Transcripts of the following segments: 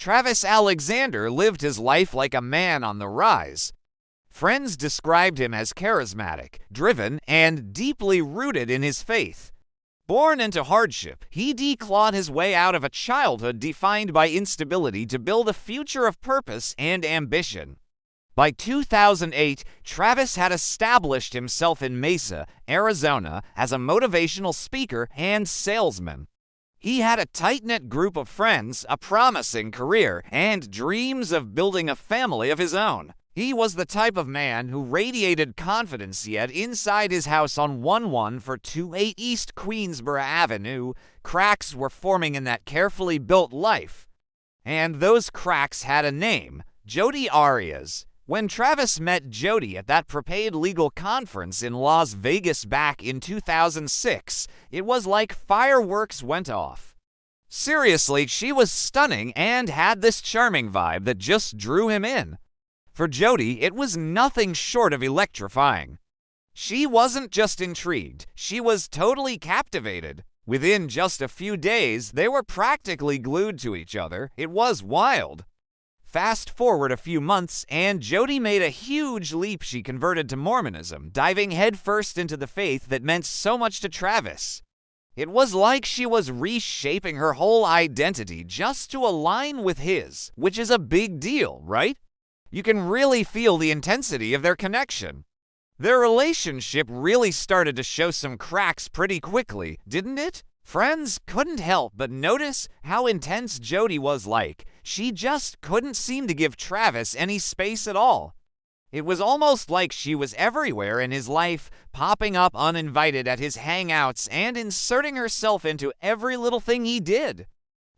Travis Alexander lived his life like a man on the rise. Friends described him as charismatic, driven, and deeply rooted in his faith. Born into hardship, he declawed his way out of a childhood defined by instability to build a future of purpose and ambition. By 2008, Travis had established himself in Mesa, Arizona, as a motivational speaker and salesman. He had a tight-knit group of friends, a promising career, and dreams of building a family of his own. He was the type of man who radiated confidence, yet inside his house on 11428 East Queensboro Avenue, cracks were forming in that carefully built life. And those cracks had a name, Jodi Arias. When Travis met Jodi at that prepaid legal conference in Las Vegas back in 2006, it was like fireworks went off. Seriously, she was stunning and had this charming vibe that just drew him in. For Jodi, it was nothing short of electrifying. She wasn't just intrigued, she was totally captivated. Within just a few days, they were practically glued to each other. It was wild. Fast forward a few months, and Jodi made a huge leap. She converted to Mormonism, diving headfirst into the faith that meant so much to Travis. It was like she was reshaping her whole identity just to align with his, which is a big deal, right? You can really feel the intensity of their connection. Their relationship really started to show some cracks pretty quickly, didn't it? Friends couldn't help but notice how intense Jodi was like. She just couldn't seem to give Travis any space at all. It was almost like she was everywhere in his life, popping up uninvited at his hangouts and inserting herself into every little thing he did.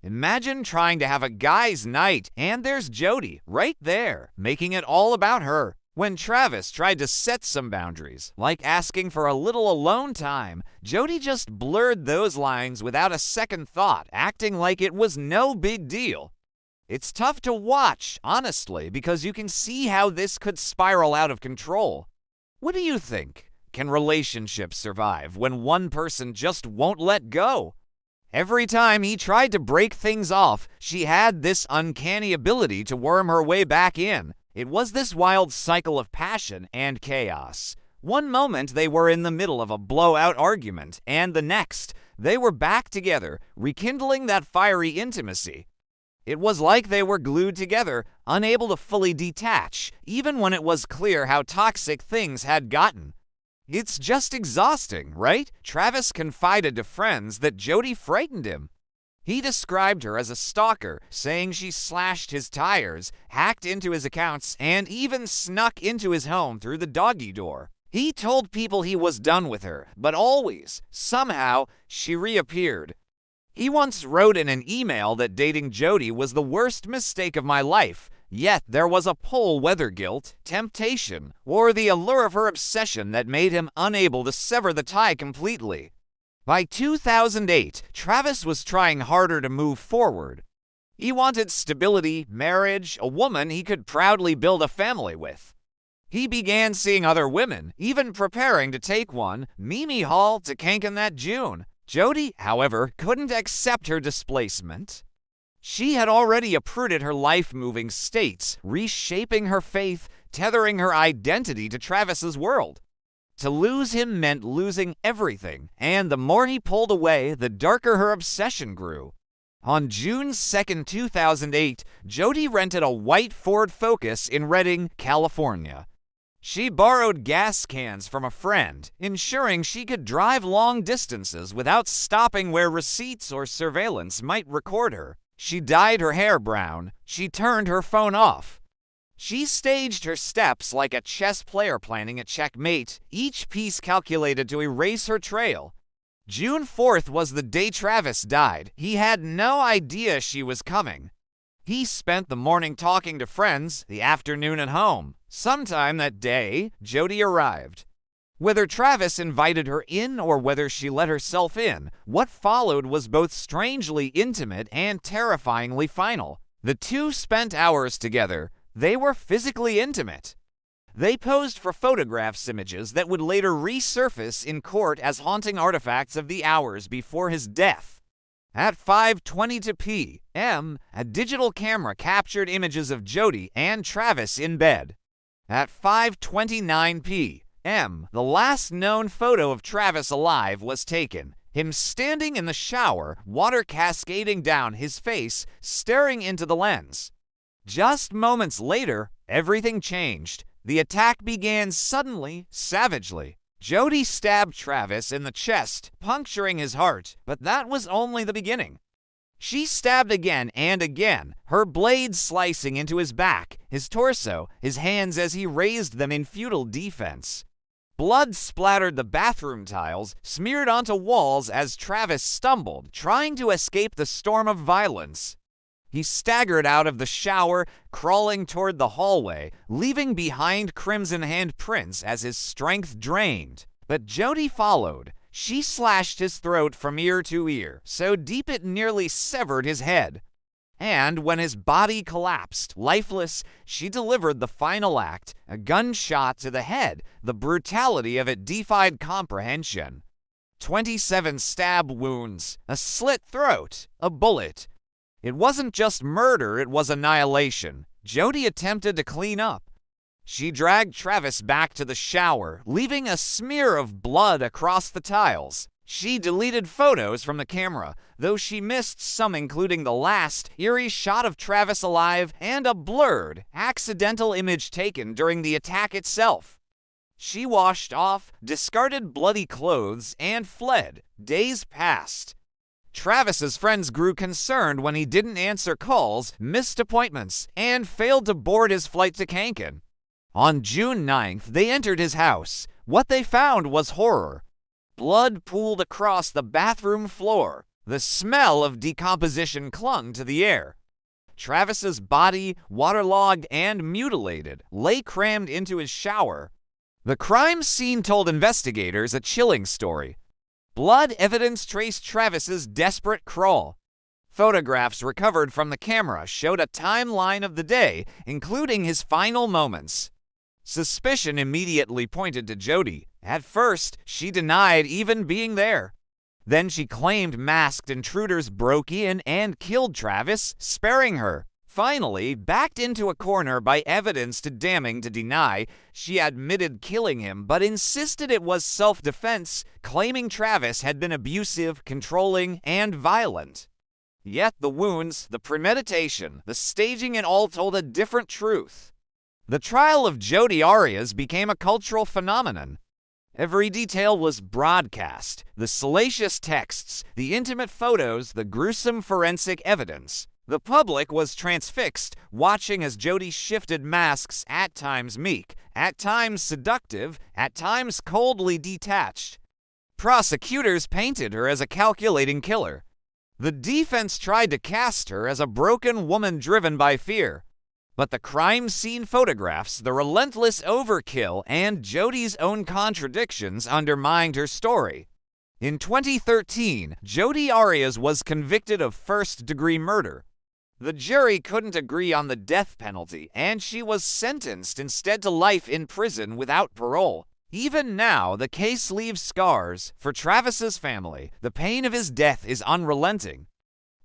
Imagine trying to have a guy's night, and there's Jodi right there, making it all about her. When Travis tried to set some boundaries, like asking for a little alone time, Jodi just blurred those lines without a second thought, acting like it was no big deal. It's tough to watch, honestly, because you can see how this could spiral out of control. What do you think? Can relationships survive when one person just won't let go? Every time he tried to break things off, she had this uncanny ability to worm her way back in. It was this wild cycle of passion and chaos. One moment they were in the middle of a blowout argument, and the next, they were back together, rekindling that fiery intimacy. It was like they were glued together, unable to fully detach, even when it was clear how toxic things had gotten. It's just exhausting, right? Travis confided to friends that Jodi frightened him. He described her as a stalker, saying she slashed his tires, hacked into his accounts, and even snuck into his home through the doggy door. He told people he was done with her, but always, somehow, she reappeared. He once wrote in an email that dating Jodi was the worst mistake of my life, yet there was a pull, whether guilt, temptation, or the allure of her obsession that made him unable to sever the tie completely. By 2008, Travis was trying harder to move forward. He wanted stability, marriage, a woman he could proudly build a family with. He began seeing other women, even preparing to take one, Mimi Hall to Kankan that June. Jodi, however, couldn't accept her displacement. She had already uprooted her life-moving states, reshaping her faith, tethering her identity to Travis's world. To lose him meant losing everything, and the more he pulled away, the darker her obsession grew. On June 2, 2008, Jodi rented a white Ford Focus in Redding, California. She borrowed gas cans from a friend, ensuring she could drive long distances without stopping where receipts or surveillance might record her. She dyed her hair brown. She turned her phone off. She staged her steps like a chess player planning a checkmate, each piece calculated to erase her trail. June 4th was the day Travis died. He had no idea she was coming. He spent the morning talking to friends, the afternoon at home. Sometime that day, Jodi arrived. Whether Travis invited her in or whether she let herself in, what followed was both strangely intimate and terrifyingly final. The two spent hours together. They were physically intimate. They posed for photographs images that would later resurface in court as haunting artifacts of the hours before his death. At 5:22 p.m., a digital camera captured images of Jodi and Travis in bed. At 5:29 p.m., the last known photo of Travis alive was taken, him standing in the shower, water cascading down his face, staring into the lens. Just moments later, everything changed. The attack began suddenly, savagely. Jodi stabbed Travis in the chest, puncturing his heart, but that was only the beginning. She stabbed again and again, her blade slicing into his back, his torso, his hands as he raised them in futile defense. Blood splattered the bathroom tiles, smeared onto walls as Travis stumbled, trying to escape the storm of violence. He staggered out of the shower, crawling toward the hallway, leaving behind crimson handprints as his strength drained. But Jodi followed. She slashed his throat from ear to ear, so deep it nearly severed his head. And when his body collapsed, lifeless, she delivered the final act, a gunshot to the head. The brutality of it defied comprehension. 27 stab wounds, a slit throat, a bullet. It wasn't just murder, it was annihilation. Jodi attempted to clean up. She dragged Travis back to the shower, leaving a smear of blood across the tiles. She deleted photos from the camera, though she missed some, including the last eerie shot of Travis alive and a blurred, accidental image taken during the attack itself. She washed off, discarded bloody clothes, and fled. Days passed. Travis's friends grew concerned when he didn't answer calls, missed appointments, and failed to board his flight to Cancun. On June 9th, they entered his house. What they found was horror. Blood pooled across the bathroom floor. The smell of decomposition clung to the air. Travis's body, waterlogged and mutilated, lay crammed into his shower. The crime scene told investigators a chilling story. Blood evidence traced Travis's desperate crawl. Photographs recovered from the camera showed a timeline of the day, including his final moments. Suspicion immediately pointed to Jodi. At first, she denied even being there. Then she claimed masked intruders broke in and killed Travis, sparing her. Finally, backed into a corner by evidence too damning to deny, she admitted killing him but insisted it was self-defense, claiming Travis had been abusive, controlling, and violent. Yet the wounds, the premeditation, the staging and all told a different truth. The trial of Jodi Arias became a cultural phenomenon. Every detail was broadcast, the salacious texts, the intimate photos, the gruesome forensic evidence. The public was transfixed, watching as Jodi shifted masks, at times meek, at times seductive, at times coldly detached. Prosecutors painted her as a calculating killer. The defense tried to cast her as a broken woman driven by fear. But the crime scene photographs, the relentless overkill, and Jodi's own contradictions undermined her story. In 2013, Jodi Arias was convicted of first-degree murder. The jury couldn't agree on the death penalty, and she was sentenced instead to life in prison without parole. Even now, the case leaves scars. For Travis's family, the pain of his death is unrelenting.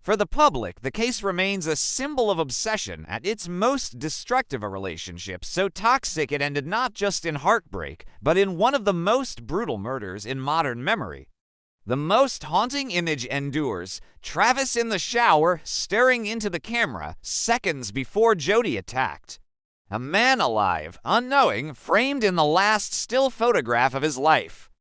For the public, the case remains a symbol of obsession at its most destructive a relationship, so toxic it ended not just in heartbreak, but in one of the most brutal murders in modern memory. The most haunting image endures: Travis in the shower, staring into the camera, seconds before Jodi attacked. A man alive, unknowing, framed in the last still photograph of his life.